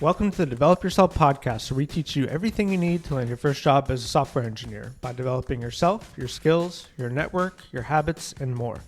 Welcome to the Develop Yourself podcast, where we teach you everything you need to land your first job as a software engineer by developing yourself, your skills, your network, your habits, and more.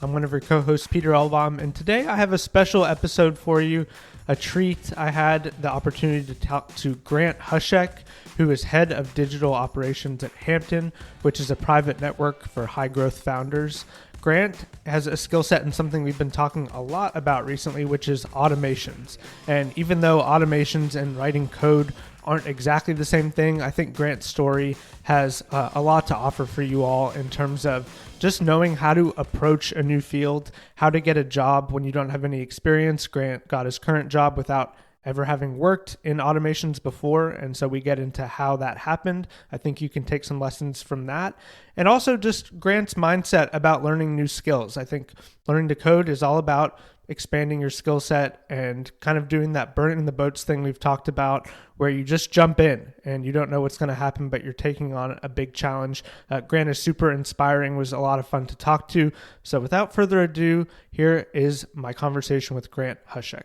I'm one of your co-hosts, Peter Elbaum, and today I have a special episode for you, a treat. I had the opportunity to talk to Grant Hushek, who is head of digital operations at Hampton, which is a private network for high-growth founders. Grant has a skill set in something we've been talking a lot about recently, which is automations. And even though automations and writing code aren't exactly the same thing, I think Grant's story has a lot to offer for you all in terms of just knowing how to approach a new field, how to get a job when you don't have any experience. Grant got his current job without ever having worked in automations before, and so we get into how that happened. I think you can take some lessons from that. And also just Grant's mindset about learning new skills. I think learning to code is all about expanding your skill set and kind of doing that burning the boats thing we've talked about, where you just jump in and you don't know what's going to happen, but you're taking on a big challenge. Grant is super inspiring, was a lot of fun to talk to. So without further ado, here is my conversation with Grant Hushek.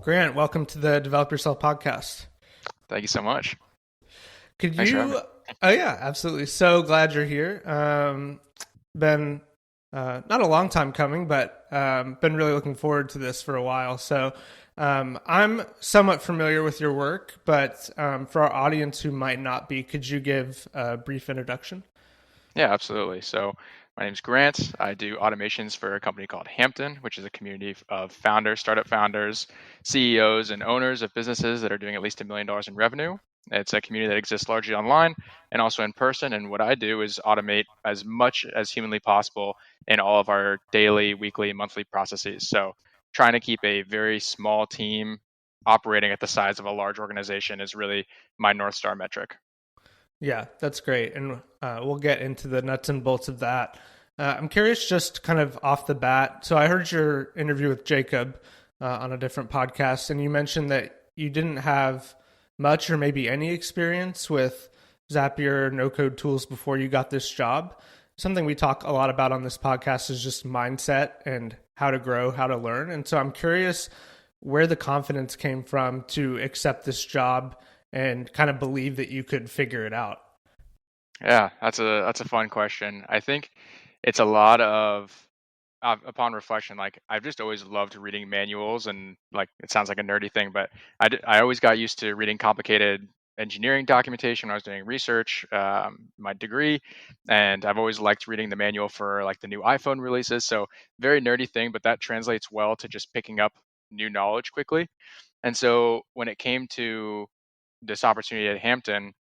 Grant, welcome to the Develop Yourself podcast. Thank you so much. Could you? Oh yeah, absolutely. So glad you're here. Been not a long time coming, but been really looking forward to this for a while. So I'm somewhat familiar with your work, but for our audience who might not be, could you give a brief introduction? Yeah, absolutely. So my name's Grant. I do automations for a company called Hampton, which is a community of founders, startup founders, CEOs, and owners of businesses that are doing at least $1 million in revenue. It's a community that exists largely online and also in person. And what I do is automate as much as humanly possible in all of our daily, weekly, monthly processes. So trying to keep a very small team operating at the size of a large organization is really my North Star metric. Yeah, that's great. And we'll get into the nuts and bolts of that. I'm curious, just kind of off the bat. So I heard your interview with Jacob on a different podcast, and you mentioned that you didn't have much or maybe any experience with Zapier no-code tools before you got this job. Something we talk a lot about on this podcast is just mindset and how to grow, how to learn. And so I'm curious where the confidence came from to accept this job and kind of believe that you could figure it out. Yeah, that's a fun question. I think it's a lot of upon reflection. Like I've just always loved reading manuals, and like it sounds like a nerdy thing, but I always got used to reading complicated engineering documentation when I was doing research, my degree, and I've always liked reading the manual for like the new iPhone releases. So very nerdy thing, but that translates well to just picking up new knowledge quickly. And so when it came to this opportunity at Hampton,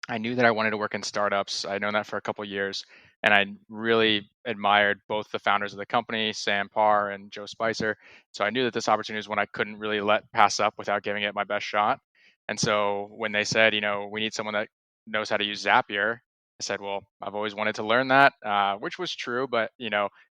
I knew that I wanted to work in startups. I'd known that for a couple of years, and I really admired both the founders of the company, Sam Parr and Joe Spicer. So I knew that this opportunity was one I couldn't really let pass up without giving it my best shot. And so when they said, we need someone that knows how to use Zapier, I said, well, I've always wanted to learn that, which was true, but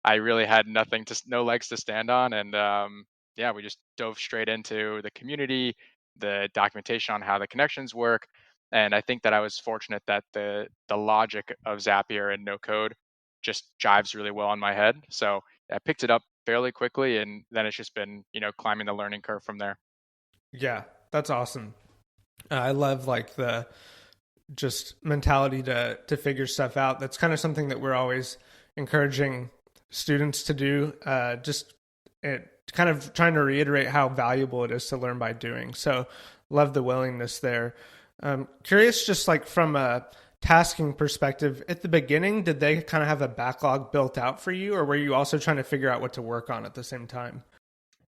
I really had no legs to stand on, and yeah, we just dove straight into the community, the documentation on how the connections work. And I think that I was fortunate that the logic of Zapier and no code just jives really well in my head. So I picked it up fairly quickly, and then it's just been, climbing the learning curve from there. Yeah, that's awesome. I love like the just mentality to figure stuff out. That's kind of something that we're always encouraging students to do. Just kind of trying to reiterate how valuable it is to learn by doing. So love the willingness there. Curious, just like from a tasking perspective, at the beginning, did they kind of have a backlog built out for you, or were you also trying to figure out what to work on at the same time?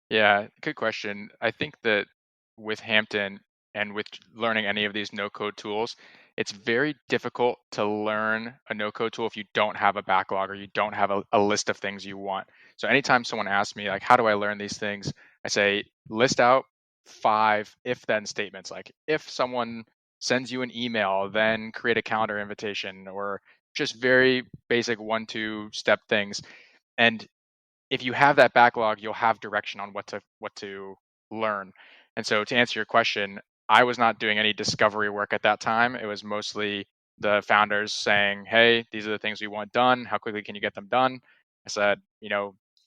Yeah, good question. I think that with Hampton and with learning any of these no-code tools, it's very difficult to learn a no-code tool if you don't have a backlog or you don't have a list of things you want. So anytime someone asks me, like, how do I learn these things? I say, list out 5 if-then statements. Like, if someone sends you an email, then create a calendar invitation, or just very basic 1-2 step things. And if you have that backlog, you'll have direction on what to learn. And so to answer your question, I was not doing any discovery work at that time. It was mostly the founders saying, "Hey, these are the things we want done. How quickly can you get them done?" I said,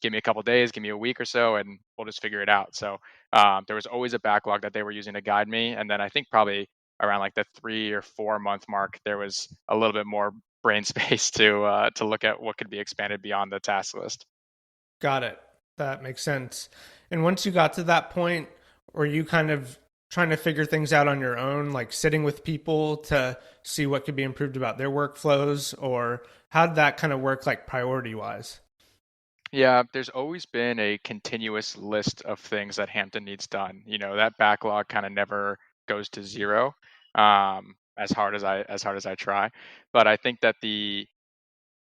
give me a couple days, give me a week or so, and we'll just figure it out. So there was always a backlog that they were using to guide me. And then I think probably around like the 3 or 4 month mark, there was a little bit more brain space to look at what could be expanded beyond the task list. Got it. That makes sense. And once you got to that point, were you kind of trying to figure things out on your own, like sitting with people to see what could be improved about their workflows, or how did that kind of work, like priority wise? Yeah, there's always been a continuous list of things that Hampton needs done. That backlog kind of never goes to zero, as hard as I try. But I think that the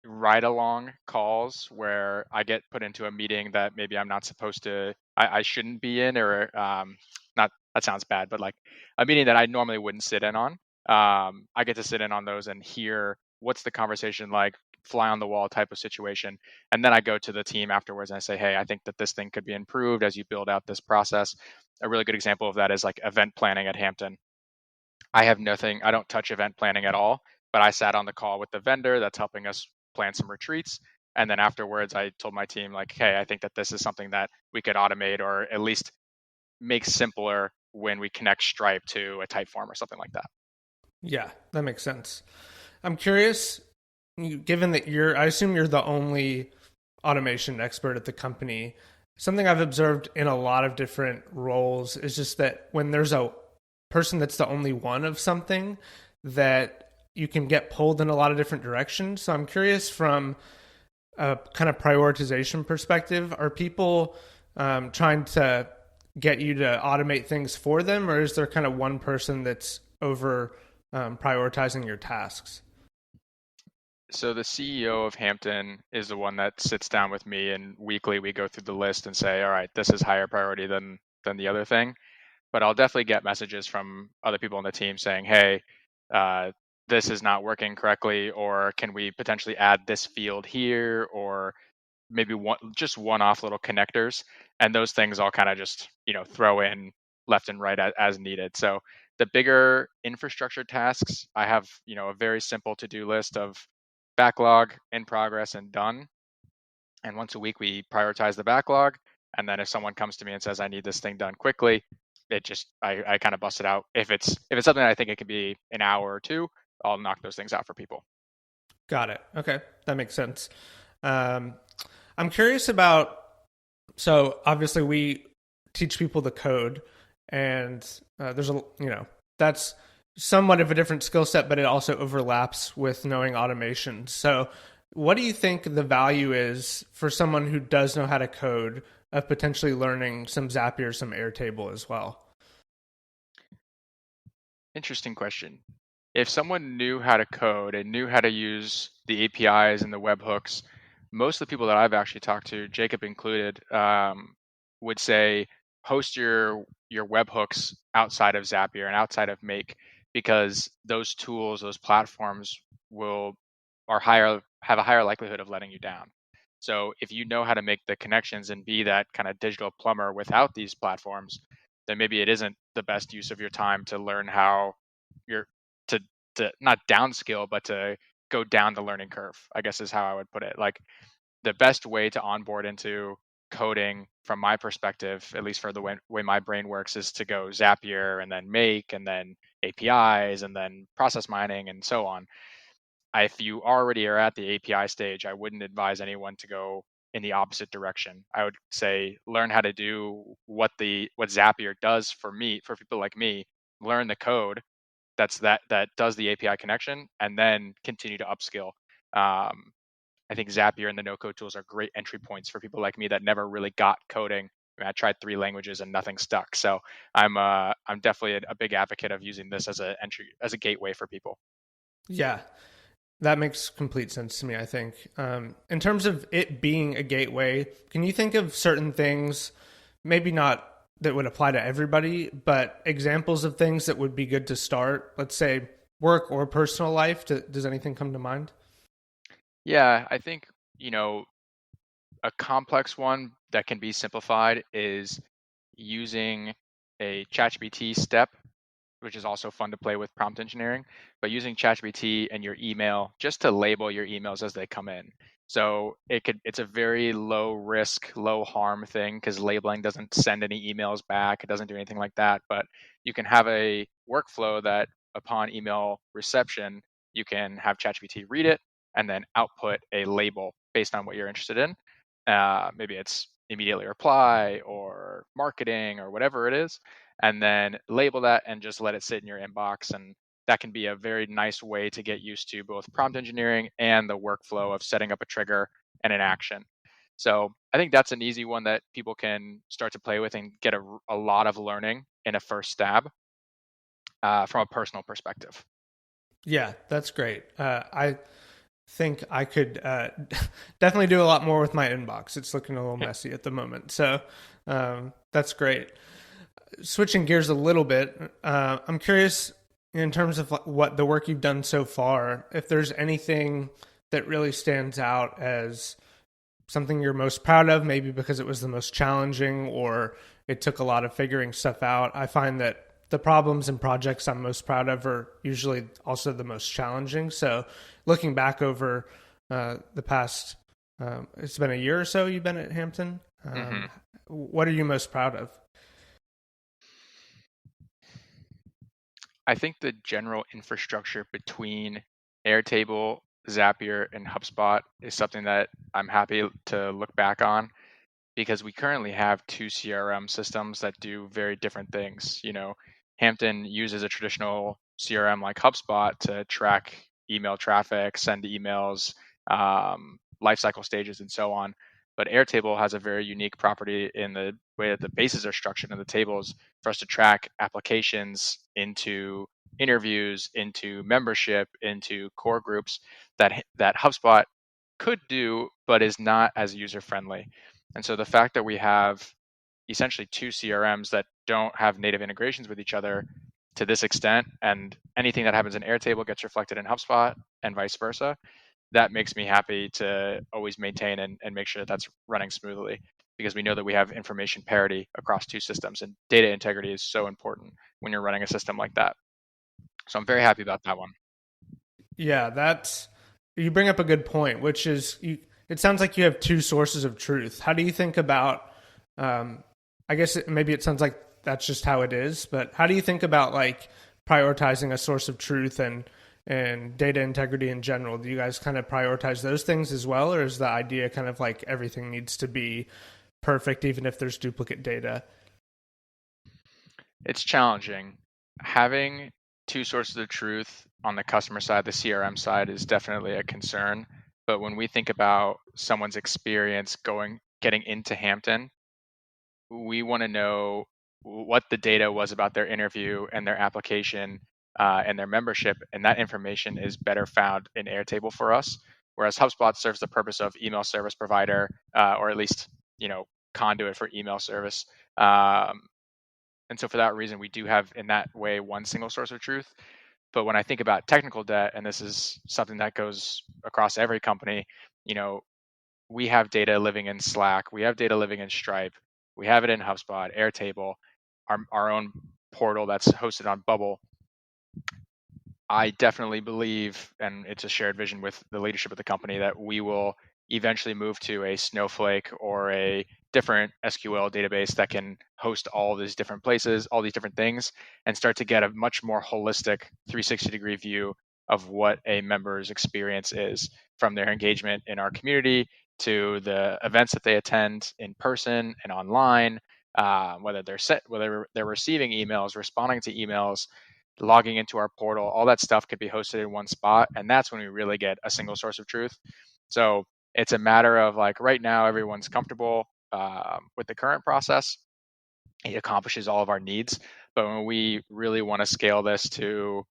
ride along calls where I get put into a meeting that maybe I'm not supposed to, I shouldn't be in, or not, that sounds bad, but like a meeting that I normally wouldn't sit in on. I get to sit in on those and hear what's the conversation like, fly on the wall type of situation. And then I go to the team afterwards and I say, hey, I think that this thing could be improved as you build out this process. A really good example of that is like event planning at Hampton. I don't touch event planning at all, but I sat on the call with the vendor that's helping us plan some retreats. And then afterwards, I told my team, like, hey, I think that this is something that we could automate or at least make simpler when we connect Stripe to a Typeform or something like that. Yeah, that makes sense. I'm curious, given that I assume you're the only automation expert at the company. Something I've observed in a lot of different roles is just that when there's a person that's the only one of something, that you can get pulled in a lot of different directions. So I'm curious, from a kind of prioritization perspective, are people trying to get you to automate things for them, or is there kind of one person that's over prioritizing your tasks? So the CEO of Hampton is the one that sits down with me, and weekly we go through the list and say, all right, this is higher priority than the other thing. But I'll definitely get messages from other people on the team saying, hey, uh, this is not working correctly, or can we potentially add this field here, or maybe just one-off little connectors, and those things I'll kind of just throw in left and right as needed. So the bigger infrastructure tasks, I have a very simple to-do list of backlog, in progress, and done. And once a week we prioritize the backlog. And then if someone comes to me and says I need this thing done quickly, I kind of bust it out. If it's something that I think it could be an hour or two, I'll knock those things out for people. Got it. Okay, that makes sense. Um, I'm curious about. So obviously, we teach people the code, and there's that's somewhat of a different skill set, but it also overlaps with knowing automation. So, what do you think the value is for someone who does know how to code of potentially learning some Zapier, some Airtable as well? Interesting question. If someone knew how to code and knew how to use the APIs and the webhooks, most of the people that I've actually talked to, Jacob included, would say host your webhooks outside of Zapier and outside of Make, because those tools, those platforms will are higher have a higher likelihood of letting you down. So if you know how to make the connections and be that kind of digital plumber without these platforms, then maybe it isn't the best use of your time to learn how you're to not downskill, but to go down the learning curve, I guess is how I would put it. Like the best way to onboard into coding from my perspective, at least for the way my brain works, is to go Zapier and then Make and then APIs and then process mining and so on. If you already are at the API stage, I wouldn't advise anyone to go in the opposite direction. I would say learn how to do what Zapier does for people like me. Learn the code that does the API connection, and then continue to upskill. I think Zapier and the no-code tools are great entry points for people like me that never really got coding. I tried 3 languages and nothing stuck. So I'm definitely a big advocate of using this as a gateway for people. Yeah, that makes complete sense to me, I think. In terms of it being a gateway, can you think of certain things, maybe not that would apply to everybody, but examples of things that would be good to start? Let's say work or personal life. Does anything come to mind? Yeah, I think, you know, a complex one that can be simplified is using a ChatGPT step which is also fun to play with prompt engineering, but using ChatGPT and your email just to label your emails as they come in. So it's a very low risk, low harm thing because labeling doesn't send any emails back. It doesn't do anything like that. But you can have a workflow that upon email reception, you can have ChatGPT read it and then output a label based on what you're interested in. Maybe it's immediately reply or marketing or whatever it is, and then label that and just let it sit in your inbox. And that can be a very nice way to get used to both prompt engineering and the workflow of setting up a trigger and an action. So I think that's an easy one that people can start to play with and get a lot of learning in a first stab from a personal perspective. Yeah, that's great. I think I could definitely do a lot more with my inbox. It's looking a little messy at the moment. So that's great. Switching gears a little bit, I'm curious in terms of what the work you've done so far, if there's anything that really stands out as something you're most proud of, maybe because it was the most challenging or it took a lot of figuring stuff out. I find that the problems and projects I'm most proud of are usually also the most challenging. So looking back over the past, it's been a year or so you've been at Hampton. Mm-hmm. What are you most proud of? I think the general infrastructure between Airtable, Zapier, and HubSpot is something that I'm happy to look back on because we currently have two CRM systems that do very different things. Hampton uses a traditional CRM like HubSpot to track email traffic, send emails, lifecycle stages, and so on. But Airtable has a very unique property in the way that the bases are structured in the tables for us to track applications into interviews, into membership, into core groups that HubSpot could do, but is not as user friendly. And so the fact that we have essentially two CRMs that don't have native integrations with each other to this extent, and anything that happens in Airtable gets reflected in HubSpot and vice versa, that makes me happy to always maintain and make sure that that's running smoothly because we know that we have information parity across two systems, and data integrity is so important when you're running a system like that. So I'm very happy about that one. Yeah, you bring up a good point, which is it sounds like you have two sources of truth. How do you think about I guess maybe it sounds like that's just how it is, but how do you think about like prioritizing a source of truth and data integrity in general? Do you guys kind of prioritize those things as well, or is the idea kind of like everything needs to be perfect even if there's duplicate data? It's challenging. Having two sources of truth on the customer side, the CRM side, is definitely a concern. But when we think about someone's experience getting into Hampton, we want to know what the data was about their interview and their application and their membership, and that information is better found in Airtable for us. Whereas HubSpot serves the purpose of email service provider, or at least conduit for email service. And so for that reason, we do have in that way one single source of truth. But when I think about technical debt, and this is something that goes across every company, you know, we have data living in Slack, we have data living in Stripe, we have it in HubSpot, Airtable, our own portal that's hosted on Bubble. I definitely believe, and it's a shared vision with the leadership of the company, that we will eventually move to a Snowflake or a different SQL database that can host all these different places, all these different things, and start to get a much more holistic 360-degree view of what a member's experience is, from their engagement in our community to the events that they attend in person and online, whether they're receiving emails, responding to emails, logging into our portal. All that stuff could be hosted in one spot, and that's when we really get a single source of truth. So it's a matter of, like, right now everyone's comfortable with the current process. It accomplishes all of our needs, but when we really want to scale this to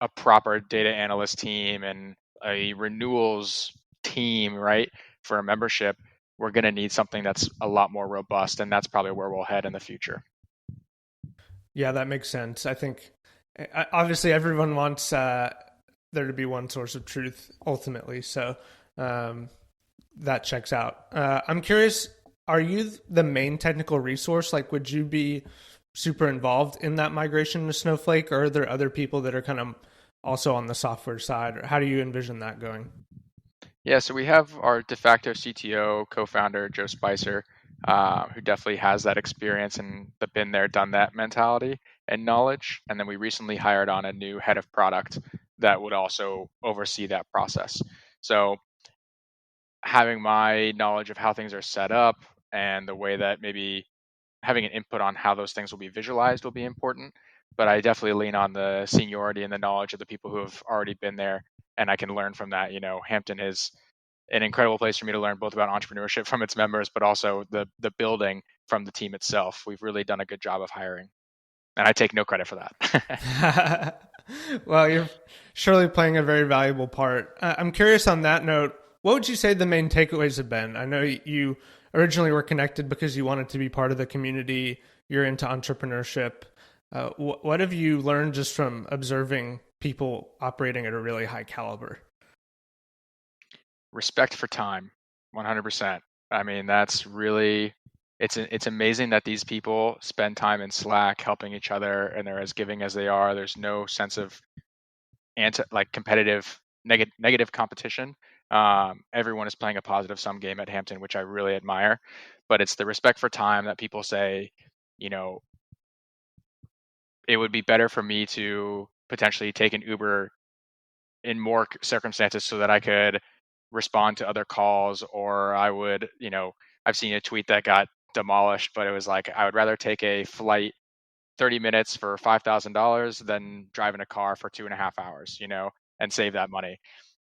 a proper data analyst team and a renewals team, right, for a membership, we're going to need something that's a lot more robust, and that's probably where we'll head in the future. Yeah, that makes sense. I think obviously everyone wants there to be one source of truth ultimately. So that checks out. I'm curious, are you the main technical resource? Like, would you be super involved in that migration to Snowflake, or are there other people that are kind of also on the software side? Or how do you envision that going? Yeah, so we have our de facto CTO, co-founder, Joe Spicer, who definitely has that experience and the been there, done that mentality and knowledge. And then we recently hired on a new head of product that would also oversee that process. So having my knowledge of how things are set up and the way that maybe having an input on how those things will be visualized will be important. But I definitely lean on the seniority and the knowledge of the people who have already been there, and I can learn from that. Hampton is an incredible place for me to learn both about entrepreneurship from its members, but also the building from the team itself. We've really done a good job of hiring, and I take no credit for that. Well, you're surely playing a very valuable part. I'm curious on that note, what would you say the main takeaways have been? I know you originally were connected because you wanted to be part of the community, you're into entrepreneurship. What have you learned just from observing people operating at a really high caliber? Respect for time, 100%. I mean, that's really it's amazing that these people spend time in Slack helping each other, and they're as giving as they are. There's no sense of competitive negative competition. Everyone is playing a positive sum game at Hampton, which I really admire. But it's the respect for time that people say, you know, it would be better for me to potentially take an Uber in more circumstances so that I could respond to other calls, or I would, I've seen a tweet that got demolished, but it was like, I would rather take a flight 30 minutes for $5,000 than drive in a car for 2.5 hours, and save that money.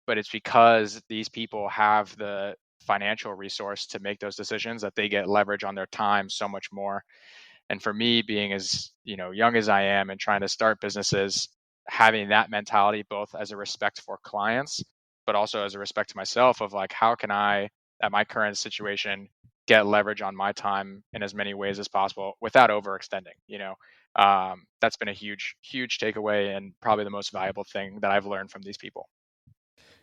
But it's because these people have the financial resource to make those decisions that they get leverage on their time so much more. And for me, being as young as I am and trying to start businesses, having that mentality both as a respect for clients, but also as a respect to myself of like, how can I, at my current situation, get leverage on my time in as many ways as possible without overextending. That's been a huge takeaway and probably the most valuable thing that I've learned from these people.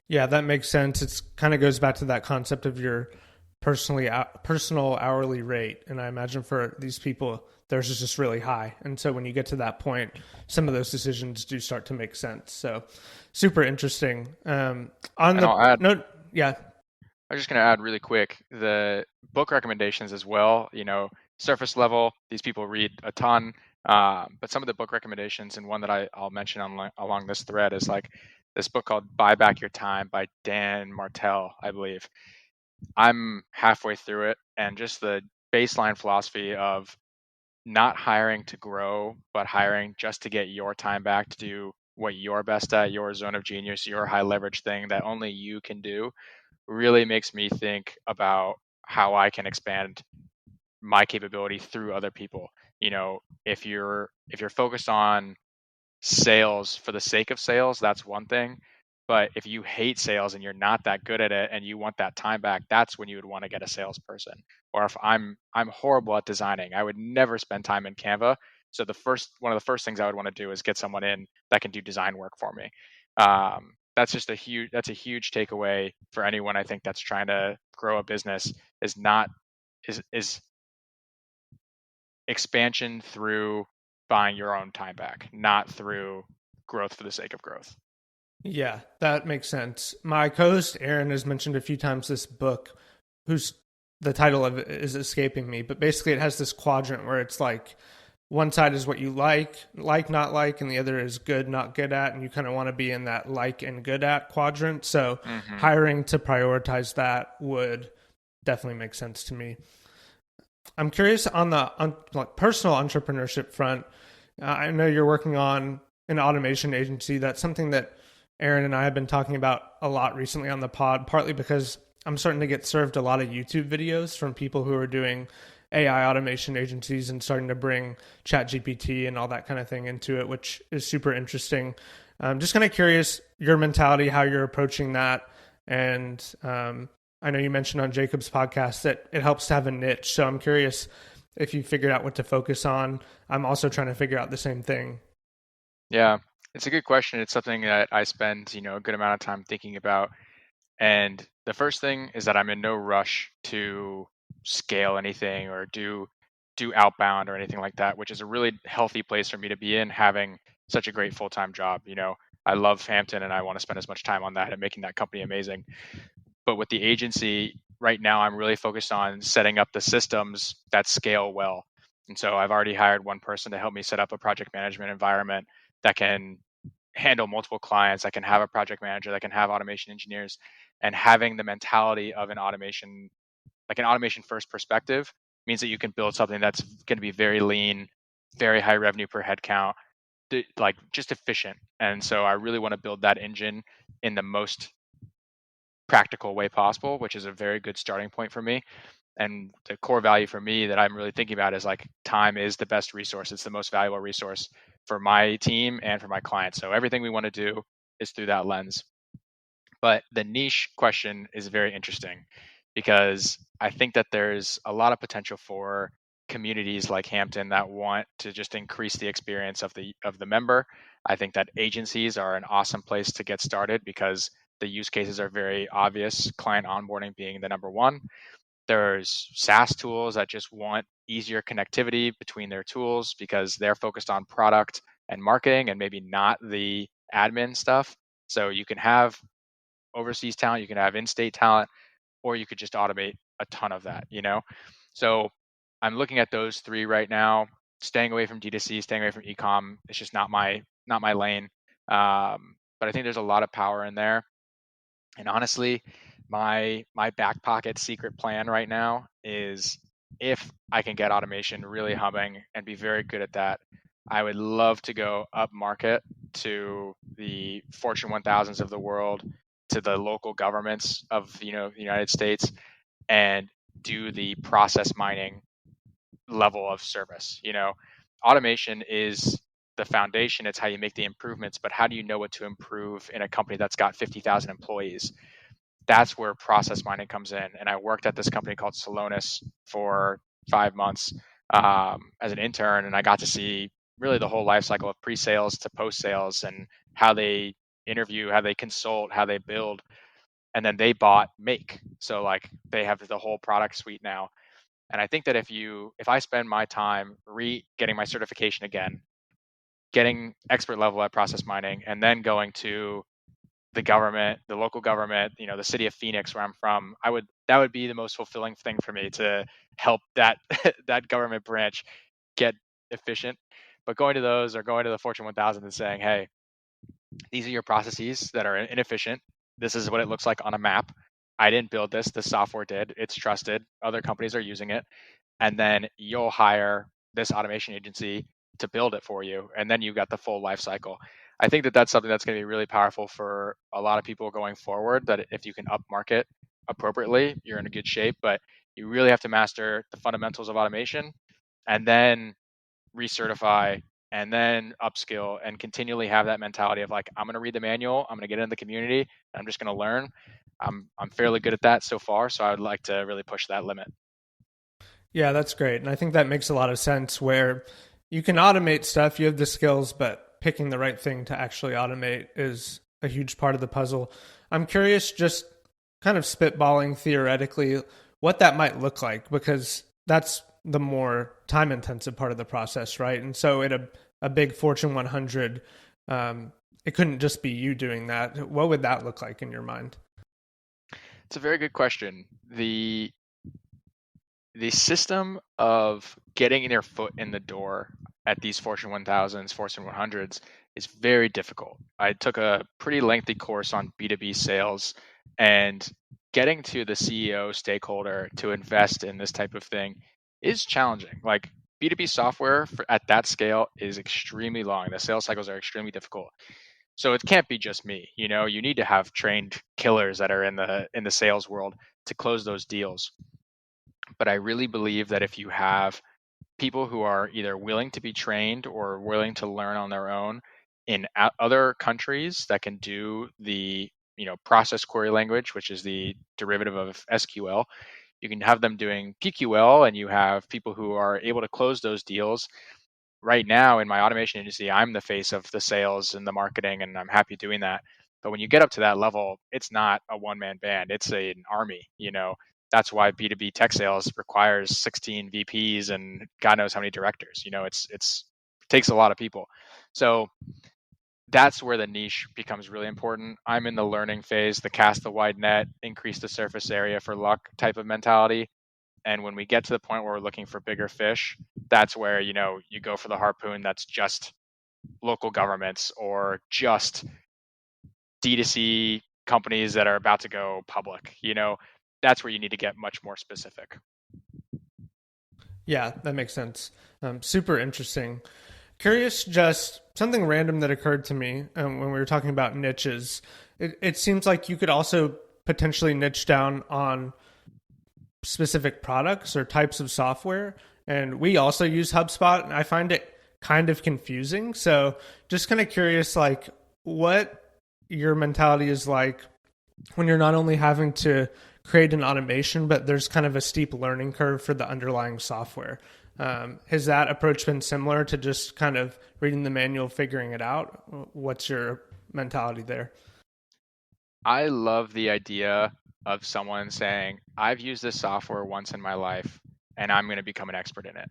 Yeah, that makes sense. It's kind of goes back to that concept of your personal hourly rate, and I imagine for these people, theirs is just really high. And so when you get to that point, some of those decisions do start to make sense. So super interesting. On And the I'll add, note, yeah, I'm just going to add really quick the book recommendations as well. Surface level, these people read a ton, but some of the book recommendations, and one that I'll mention along this thread is like this book called Buy Back Your Time by Dan Martell, I believe. I'm halfway through it, and just the baseline philosophy of not hiring to grow, but hiring just to get your time back to do what you're best at, your zone of genius, your high leverage thing that only you can do, really makes me think about how I can expand my capability through other people. If you're focused on sales for the sake of sales, that's one thing. But if you hate sales and you're not that good at it and you want that time back, that's when you would want to get a salesperson. Or if I'm horrible at designing, I would never spend time in Canva. So one of the first things I would want to do is get someone in that can do design work for me. That's a huge takeaway for anyone I think that's trying to grow a business is not is expansion through buying your own time back, not through growth for the sake of growth. yeah, that makes sense. My co-host Aaron has mentioned a few times this book, whose the title of it is escaping me, but basically it has this quadrant where it's like one side is what you like, not like, and the other is good, not good at, and you kind of want to be in that like and good at quadrant. So Hmm. hiring to prioritize that would definitely make sense to me. I'm curious on the like personal entrepreneurship front. I know you're working on an automation agency. That's something that Aaron and I have been talking about a lot recently on the pod, partly because I'm starting to get served a lot of YouTube videos from people who are doing AI automation agencies and starting to bring ChatGPT and all that kind of thing into it, which is super interesting. Just kind of curious your mentality, how you're approaching that. And I know you mentioned on Jacob's podcast that it helps to have a niche. So I'm curious if you figured out what to focus on. I'm also trying to figure out the same thing. Yeah, it's a good question. It's something that I spend, a good amount of time thinking about. And the first thing is that I'm in no rush to scale anything or do do outbound or anything like that, which is a really healthy place for me to be in, having such a great full-time job. I love Hampton and I want to spend as much time on that and making that company amazing. But with the agency right now, I'm really focused on setting up the systems that scale well. And so I've already hired one person to help me set up a project management environment that can handle multiple clients, that can have a project manager, that can have automation engineers, and having the mentality of an automation first perspective means that you can build something that's going to be very lean, very high revenue per head count, like just efficient. And so I really want to build that engine in the most practical way possible, which is a very good starting point for me. And the core value for me that I'm really thinking about is like time is the best resource. It's the most valuable resource for my team and for my clients. So everything we want to do is through that lens. But the niche question is very interesting because I think that there's a lot of potential for communities like Hampton that want to just increase the experience of the member. I think that agencies are an awesome place to get started because the use cases are very obvious, client onboarding being the number one. There's SaaS tools that just want easier connectivity between their tools because they're focused on product and marketing and maybe not the admin stuff. So you can have overseas talent, you can have in-state talent, or you could just automate a ton of that. So I'm looking at those three right now, staying away from D2C, staying away from e-com. It's just not my lane. But I think there's a lot of power in there. And honestly, my back pocket secret plan right now is if I can get automation really humming and be very good at that, I would love to go up market to the Fortune 1000s of the world, to the local governments of the United States, and do the process mining level of service. Automation is the foundation. It's how you make the improvements, but how do you know what to improve in a company that's got 50,000 employees? That's where process mining comes in. And I worked at this company called Celonis for 5 months as an intern, and I got to see really the whole life cycle of pre-sales to post-sales and how they interview, how they consult, how they build. And then they bought Make. So like they have the whole product suite now. And I think that if I spend my time getting my certification again, getting expert level at process mining, and then going to the government, the local government, the city of Phoenix where I'm from, that would be the most fulfilling thing for me to help that that government branch get efficient. But going to those or going to the Fortune 1000 and saying, hey, these are your processes that are inefficient. This is what it looks like on a map. I didn't build this. The software did. It's trusted. Other companies are using it. And then you'll hire this automation agency to build it for you. And then you've got the full life cycle. I think that that's something that's going to be really powerful for a lot of people going forward, that if you can upmarket appropriately, you're in a good shape. But you really have to master the fundamentals of automation and then recertify and then upskill and continually have that mentality of like, I'm going to read the manual, I'm going to get in the community, and I'm just going to learn. I'm fairly good at that so far, so I would like to really push that limit. Yeah, that's great. And I think that makes a lot of sense where you can automate stuff, you have the skills, but picking the right thing to actually automate is a huge part of the puzzle. I'm curious, just kind of spitballing theoretically, what that might look like, because that's the more time intensive part of the process, right? And so at a big Fortune 100, it couldn't just be you doing that. What would that look like in your mind? It's a very good question. The system of getting their foot in the door at these Fortune 1000s, Fortune 100s is very difficult. I took a pretty lengthy course on B2B sales, and getting to the CEO stakeholder to invest in this type of thing is challenging. Like B2B software at that scale is extremely long. The sales cycles are extremely difficult. So it can't be just me. You need to have trained killers that are in the sales world to close those deals. But I really believe that if you have people who are either willing to be trained or willing to learn on their own in other countries that can do the process query language, which is the derivative of SQL, you can have them doing PQL, and you have people who are able to close those deals. Right now in my automation agency, I'm the face of the sales and the marketing, and I'm happy doing that. But when you get up to that level, it's not a one-man band, it's an army. That's why B2B tech sales requires 16 VPs and God knows how many directors. It takes a lot of people. So that's where the niche becomes really important. I'm in the learning phase, the cast the wide net, increase the surface area for luck type of mentality. And when we get to the point where we're looking for bigger fish, that's where, you go for the harpoon that's just local governments or just D2C companies that are about to go public. That's where you need to get much more specific. Yeah, that makes sense. Super interesting. Curious, just something random that occurred to me when we were talking about niches. It seems like you could also potentially niche down on specific products or types of software. And we also use HubSpot, and I find it kind of confusing. So just kind of curious, like what your mentality is like when you're not only having to create an automation, but there's kind of a steep learning curve for the underlying software. Has that approach been similar to just kind of reading the manual, figuring it out? What's your mentality there? I love the idea of someone saying, I've used this software once in my life and I'm going to become an expert in it.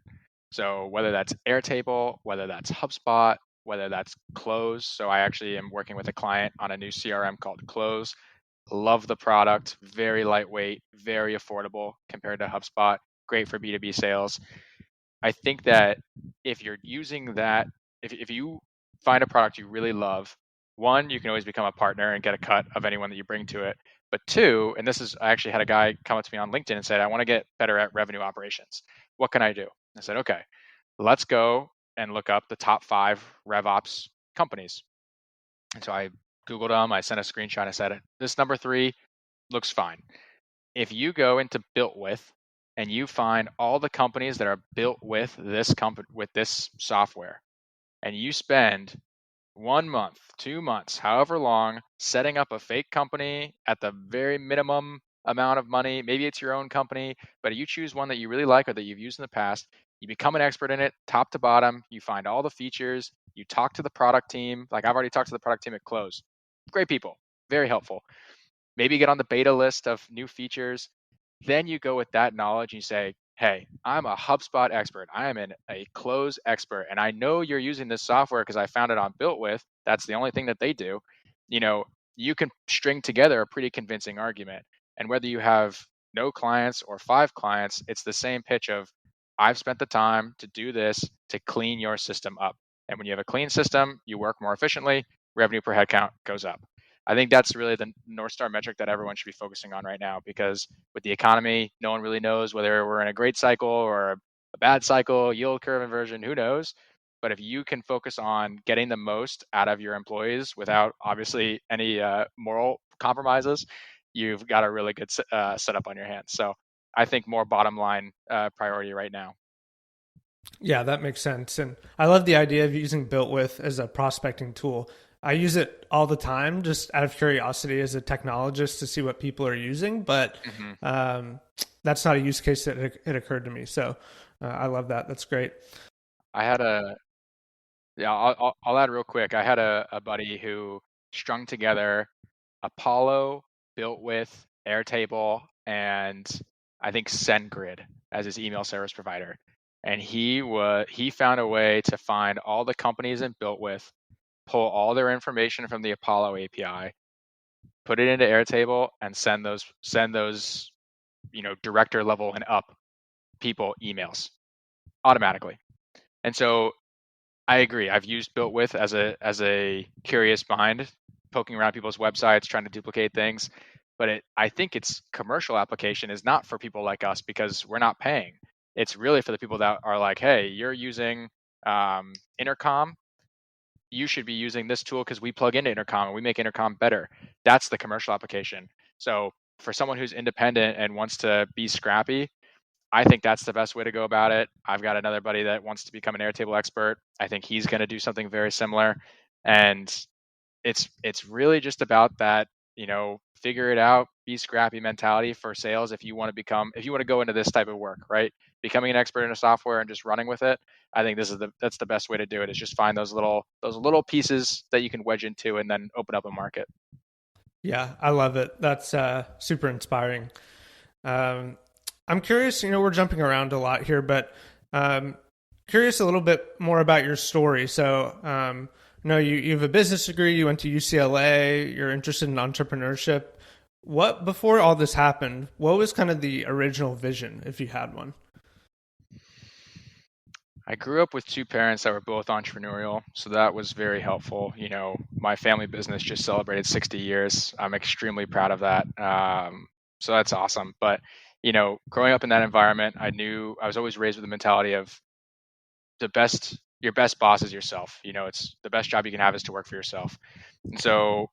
So whether that's Airtable, whether that's HubSpot, whether that's Close. So I actually am working with a client on a new CRM called Close. Love the product, very lightweight, very affordable compared to HubSpot, great for B2B sales. I think that if you're using that, if you find a product you really love, one, you can always become a partner and get a cut of anyone that you bring to it. But two, and I actually had a guy come up to me on LinkedIn and said, I want to get better at revenue operations. What can I do? I said, okay, let's go and look up the top 5 RevOps companies. And so I Googled them, I sent a screenshot, I said, this number 3 looks fine. If you go into built with and you find all the companies that are built with this company with this software, and you spend 1 month, 2 months, however long, setting up a fake company at the very minimum amount of money, maybe it's your own company, but you choose one that you really like or that you've used in the past, you become an expert in it, top to bottom, you find all the features, you talk to the product team. Like I've already talked to the product team at Close. Great people, very helpful. Maybe get on the beta list of new features. Then you go with that knowledge and you say, hey, I'm a HubSpot expert. I am a Close expert. And I know you're using this software because I found it on Built With. That's the only thing that they do. You can string together a pretty convincing argument. And whether you have no clients or 5 clients, it's the same pitch of, I've spent the time to do this to clean your system up. And when you have a clean system, you work more efficiently, revenue per headcount goes up. I think that's really the North Star metric that everyone should be focusing on right now, because with the economy, no one really knows whether we're in a great cycle or a bad cycle, yield curve inversion, who knows? But if you can focus on getting the most out of your employees without obviously any moral compromises, you've got a really good setup on your hands. So I think more bottom line priority right now. Yeah, that makes sense. And I love the idea of using Built With as a prospecting tool. I use it all the time, just out of curiosity as a technologist to see what people are using. But that's not a use case that it occurred to me. So I love that. That's great. I had a Yeah, I'll add real quick. I had a buddy who strung together Apollo, Built With, Airtable, and I think SendGrid as his email service provider. And he found a way to find all the companies in Built With, pull all their information from the Apollo API, put it into Airtable, and send those director level and up people emails automatically. And so I agree. I've used Built With as a curious mind, poking around people's websites, trying to duplicate things. But I think its commercial application is not for people like us because we're not paying. It's really for the people that are like, hey, you're using Intercom. You should be using this tool because we plug into Intercom and we make Intercom better. That's the commercial application. So for someone who's independent and wants to be scrappy, I think that's the best way to go about it. I've got another buddy that wants to become an Airtable expert. I think he's going to do something very similar. And it's really just about that, figure it out, be scrappy mentality for sales if you want to go into this type of work, right? Becoming an expert in a software and just running with it. I think that's the best way to do it, is just find those little pieces that you can wedge into and then open up a market. Yeah, I love it. That's super inspiring. Um, I'm curious, we're jumping around a lot here, but um, curious a little bit more about your story. So, you have a business degree, you went to UCLA, you're interested in entrepreneurship. What, before all this happened, what was kind of the original vision, if you had one? I grew up with two parents that were both entrepreneurial, so that was very helpful. My family business just celebrated 60 years. I'm extremely proud of that. So that's awesome. But, growing up in that environment, I knew I was always raised with the mentality of your best boss is yourself. It's the best job you can have is to work for yourself. And so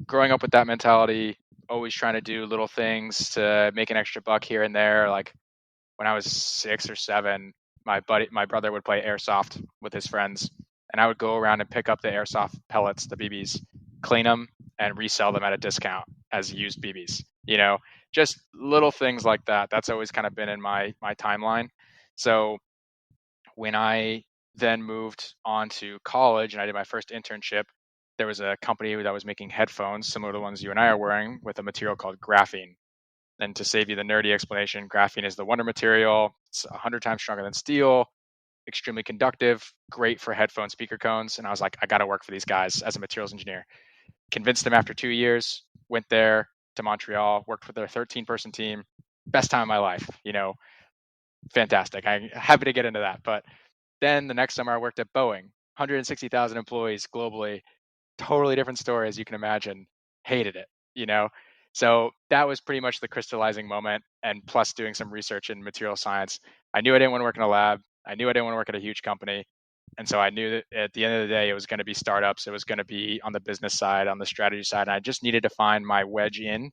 growing up with that mentality, always trying to do little things to make an extra buck here and there. Like when I was 6 or 7, my brother would play airsoft with his friends, and I would go around and pick up the airsoft pellets, the BBs, clean them, and resell them at a discount as used BBs. Just little things like that. That's always kind of been in my timeline. So when I then moved on to college and I did my first internship, there was a company that was making headphones similar to the ones you and I are wearing with a material called graphene. And to save you the nerdy explanation, graphene is the wonder material. It's 100 times stronger than steel, extremely conductive, great for headphone speaker cones. And I was like, I got to work for these guys as a materials engineer. Convinced them after 2 years, went there to Montreal, worked with their 13-person team. Best time of my life, fantastic. I'm happy to get into that. But then the next summer I worked at Boeing, 160,000 employees globally, totally different story as you can imagine. Hated it, you know? So that was pretty much the crystallizing moment. And plus doing some research in material science, I knew I didn't want to work in a lab. I knew I didn't want to work at a huge company. And so I knew that at the end of the day, it was going to be startups. It was going to be on the business side, on the strategy side. And I just needed to find my wedge in.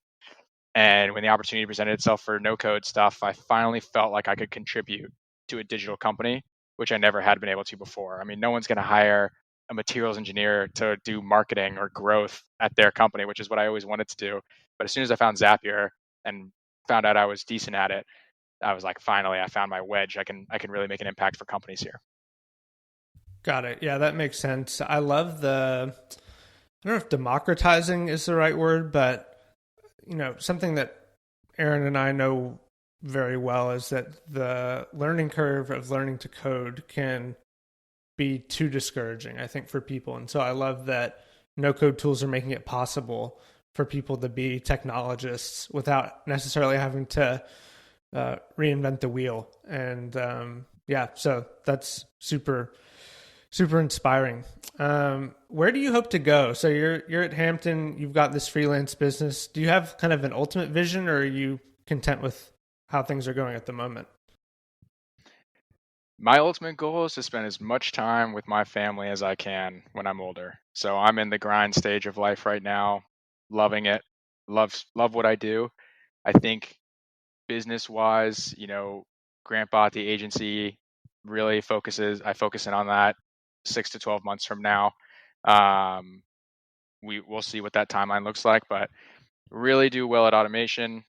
And when the opportunity presented itself for no code stuff, I finally felt like I could contribute to a digital company, which I never had been able to before. I mean, no one's going to hire a materials engineer to do marketing or growth at their company, which is what I always wanted to do. But as soon as I found Zapier and found out I was decent at it, I was like, finally, I found my wedge. I can really make an impact for companies here. Got it. Yeah, that makes sense. I love I don't know if democratizing is the right word, but something that Aaron and I know very well is that the learning curve of learning to code can be too discouraging, I think, for people. And so I love that no code tools are making it possible for people to be technologists without necessarily having to reinvent the wheel. And yeah, so that's super inspiring. Where do you hope to go? So you're at Hampton. You've got this freelance business. Do you have kind of an ultimate vision, or are you content with how things are going at the moment? My ultimate goal is to spend as much time with my family as I can when I'm older. So I'm in the grind stage of life right now, loving it, love what I do. I think business wise, Grandpa at the agency really I focus in on that 6 to 12 months from now. Um, we'll see what that timeline looks like, but really do well at automation,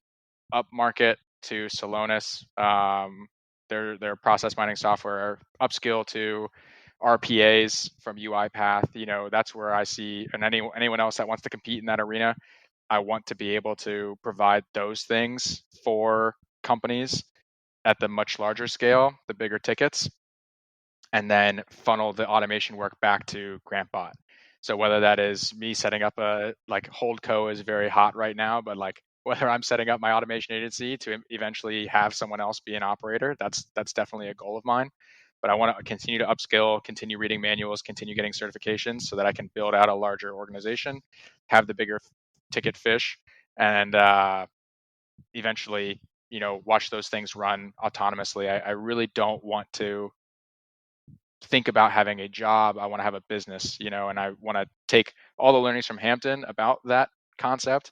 up market to Solonis. Their process mining software, upskill to RPAs from UiPath. That's where I see, and anyone else that wants to compete in that arena, I want to be able to provide those things for companies at the much larger scale, the bigger tickets, and then funnel the automation work back to GrantBot. So whether that is me setting up like Holdco is very hot right now, but like whether I'm setting up my automation agency to eventually have someone else be an operator, that's definitely a goal of mine. But I want to continue to upskill, continue reading manuals, continue getting certifications so that I can build out a larger organization, have the bigger ticket fish, and eventually, watch those things run autonomously. I really don't want to think about having a job. I want to have a business, and I want to take all the learnings from Hampton about that concept,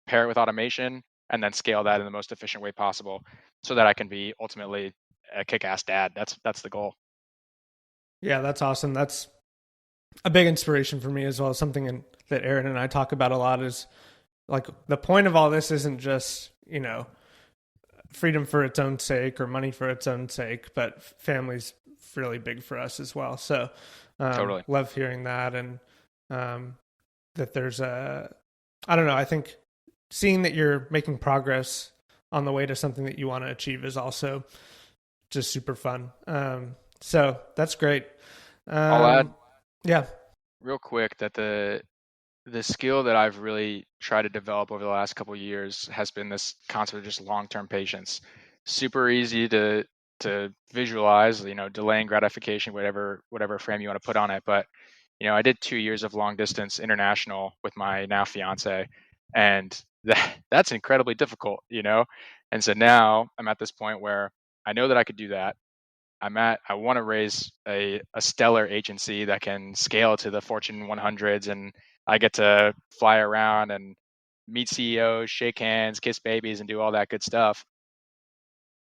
pair it with automation, and then scale that in the most efficient way possible so that I can be ultimately a kick-ass dad. That's the goal. Yeah, that's awesome. That's a big inspiration for me as well. That Aaron and I talk about a lot is like the point of all this isn't just, freedom for its own sake or money for its own sake, but family's really big for us as well. So Totally. love hearing that. And that I don't know, I think seeing that you're making progress on the way to something that you want to achieve is also just super fun. So that's great. I'll add Yeah. real quick that the skill that I've really tried to develop over the last couple of years has been this concept of just long-term patience. Super easy to visualize, delaying gratification, whatever frame you want to put on it. But I did 2 years of long distance international with my now fiance, and that's incredibly difficult. And so now I'm at this point where I know that I could do that. I want to raise a stellar agency that can scale to the Fortune 100s, and I get to fly around and meet CEOs, shake hands, kiss babies, and do all that good stuff.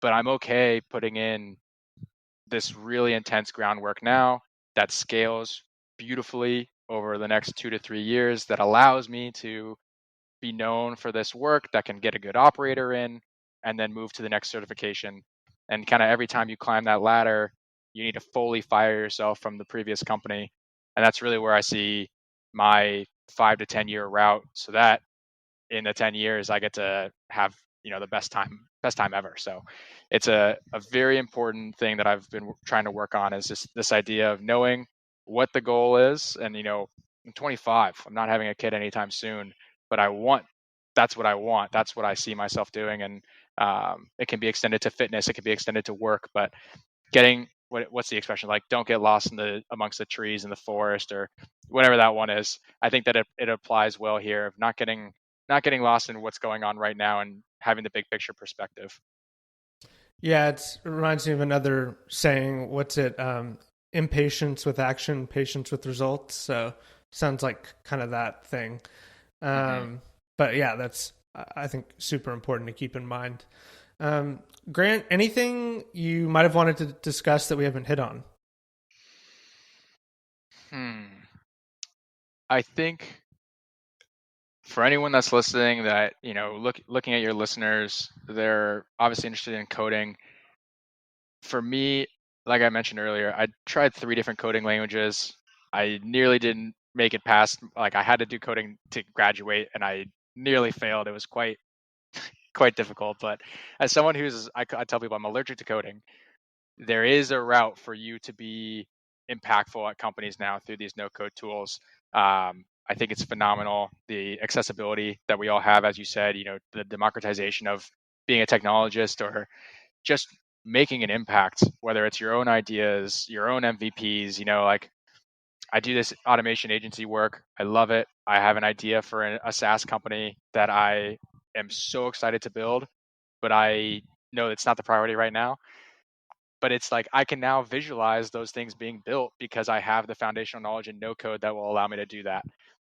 But I'm okay putting in this really intense groundwork now that scales beautifully over the next 2 to 3 years, that allows me to be known for this work, that can get a good operator in, and then move to the next certification. And kind of every time you climb that ladder, you need to fully fire yourself from the previous company. And that's really where I see my 5 to 10 year route, so that in the 10 years I get to have the best time ever. So it's a very important thing that I've been trying to work on, is just this idea of knowing what the goal is. And I'm 25, I'm not having a kid anytime soon, but that's what I want, that's what I see myself doing. And it can be extended to fitness, it can be extended to work, but getting what's the expression, like, don't get lost amongst the trees in the forest, or whatever that one is. I think that it applies well here, of not getting lost in what's going on right now, and having the big picture perspective. Yeah, it reminds me of another saying. What's it? Impatience with action, patience with results. So sounds like kind of that thing. Hmm. But yeah, that's, I think, super important to keep in mind. Grant, anything you might have wanted to discuss that we haven't hit on? Hmm. I think for anyone that's listening, that looking at your listeners, they're obviously interested in coding. For me, like I mentioned earlier, I tried 3 different coding languages. I nearly didn't make it past, like, I had to do coding to graduate, and I nearly failed. It was quite difficult. But as someone I tell people I'm allergic to coding, there is a route for you to be impactful at companies now through these no code tools. I think it's phenomenal, the accessibility that we all have, as you said, the democratization of being a technologist, or just making an impact, whether it's your own ideas, your own MVPs. Like, I do this automation agency work. I love it. I have an idea for a SaaS company that I am so excited to build, but I know it's not the priority right now. But it's like, I can now visualize those things being built because I have the foundational knowledge in no code that will allow me to do that.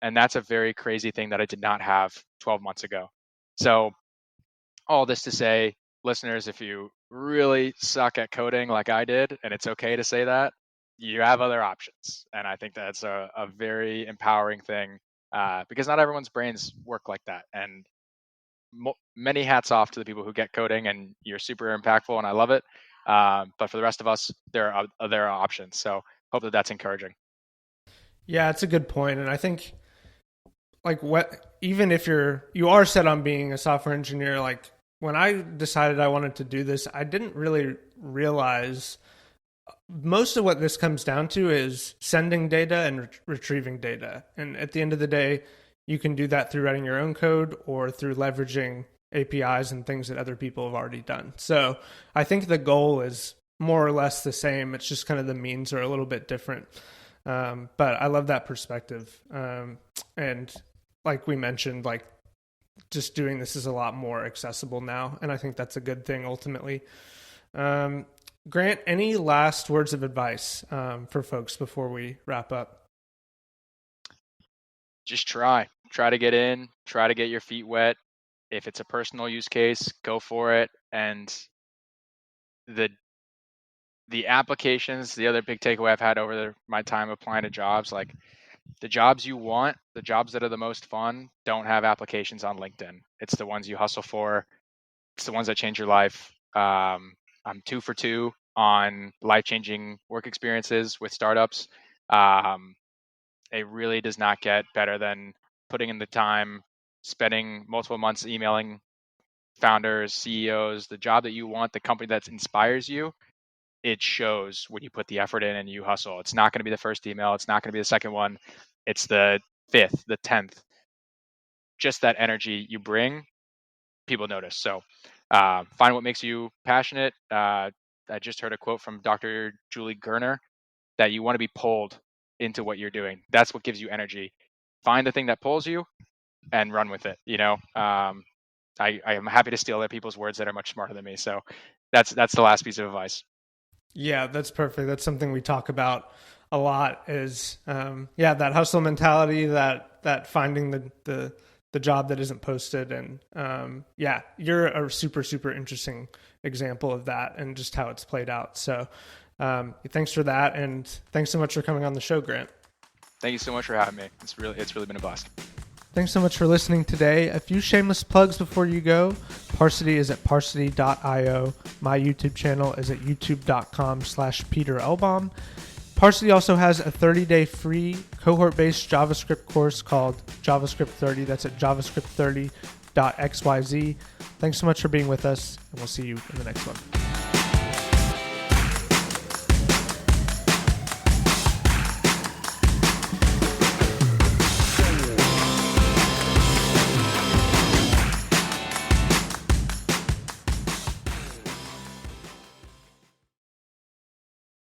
And that's a very crazy thing that I did not have 12 months ago. So all this to say, listeners, if you really suck at coding like I did, and it's okay to say that, you have other options. And I think that's a very empowering thing, because not everyone's brains work like that. And many hats off to the people who get coding, and you're super impactful, and I love it. But for the rest of us, there are options. So hope that that's encouraging. Yeah, it's a good point, and I think, like, what, even if you are set on being a software engineer, like, when I decided I wanted to do this, I didn't really realize most of what this comes down to is sending data and retrieving data. And at the end of the day, you can do that through writing your own code or through leveraging APIs and things that other people have already done. So I think the goal is more or less the same. It's just kind of the means are a little bit different. But I love that perspective. And like we mentioned, like, just doing this is a lot more accessible now. And I think that's a good thing ultimately. Um, Grant, any last words of advice for folks before we wrap up? Just try to get in, try to get your feet wet. If it's a personal use case, go for it. And the the applications, the other big takeaway I've had over my time applying to jobs, like, the jobs you want, the jobs that are the most fun, don't have applications on LinkedIn. It's the ones you hustle for. It's the ones that change your life. I'm 2 for 2 on life-changing work experiences with startups. Um, it really does not get better than putting in the time, spending multiple months emailing founders, CEOs, the job that you want, the company that inspires you, it shows when you put the effort in and you hustle. It's not going to be the first email. It's not going to be the second one. It's the 5th, the 10th. Just that energy you bring, people notice. So find what makes you passionate. I just heard a quote from Dr. Julie Gerner that you want to be pulled into what you're doing. That's what gives you energy. Find the thing that pulls you and run with it. I am happy to steal other people's words that are much smarter than me. So that's the last piece of advice. Yeah, that's perfect. That's something we talk about a lot is, that hustle mentality, that finding the job that isn't posted. And you're a super, super interesting example of that and just how it's played out. So thanks for that. And thanks so much for coming on the show, Grant. Thank you so much for having me. It's really been a blast. Thanks so much for listening today. A few shameless plugs before you go. Parsity is at parsity.io. My YouTube channel is at youtube.com/Peter Elbaum. Parsity also has a 30-day free cohort-based JavaScript course called JavaScript 30. That's at javascript30.xyz. Thanks so much for being with us, and we'll see you in the next one.